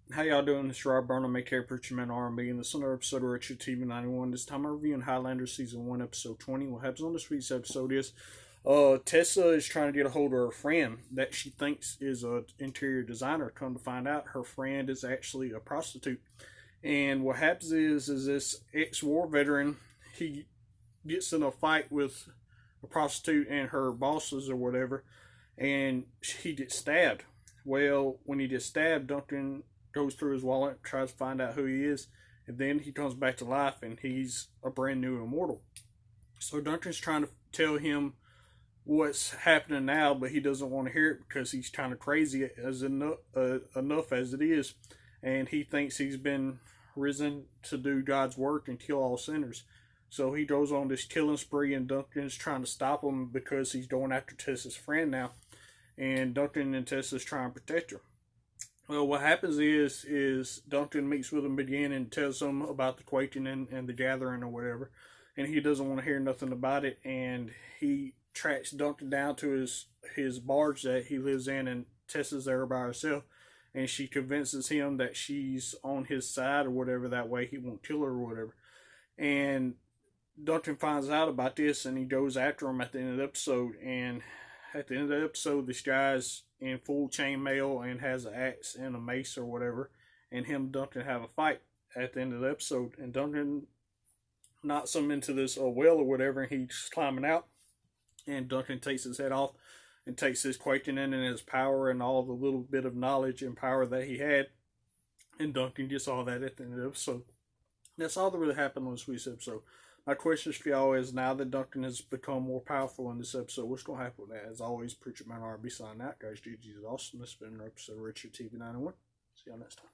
How y'all doing? This is Rob Burnham, aka Preacher Man R&B, and this is another episode of Richard TV 91. This time I'm reviewing Highlander Season 1, Episode 20. What happens on this week's episode is Tessa is trying to get a hold of her friend that she thinks is an interior designer. Come to find out, her friend is actually a prostitute. And what happens is this ex-war veteran, he gets in a fight with a prostitute and her bosses or whatever, and he gets stabbed. Well, when he gets stabbed, Duncan goes through his wallet, tries to find out who he is, and then he comes back to life and he's a brand new immortal. So Duncan's trying to tell him what's happening now, but he doesn't want to hear it because he's kind of crazy as enough as it is, and he thinks he's been risen to do God's work and kill all sinners. So he goes on this killing spree, and Duncan's trying to stop him because he's going after Tessa's friend now, and Duncan and Tessa's trying to protect her. Well, what happens is Duncan meets with him again and tells him about the quaking and the gathering or whatever, and he doesn't want to hear nothing about it, and he tracks Duncan down to his barge that he lives in, and Tessa's there by herself, and she convinces him that she's on his side or whatever, that way he won't kill her or whatever. And Duncan finds out about this, and he goes after him at the end of the episode, and at the end of the episode, this guy's in full chainmail and has an axe and a mace or whatever, and him and Duncan have a fight at the end of the episode, and Duncan knocks him into this well or whatever, and he's climbing out, and Duncan takes his head off and takes his quaking in and his power and all the little bit of knowledge and power that he had, and Duncan gets all that at the end of the episode. That's all that really happened on this week's episode. My question for y'all is, now that Duncan has become more powerful in this episode, what's going to happen with that? As always, Preacher Man RB signing out. Guys, GG's awesome. This has been another episode of Richard TV 91. See y'all next time.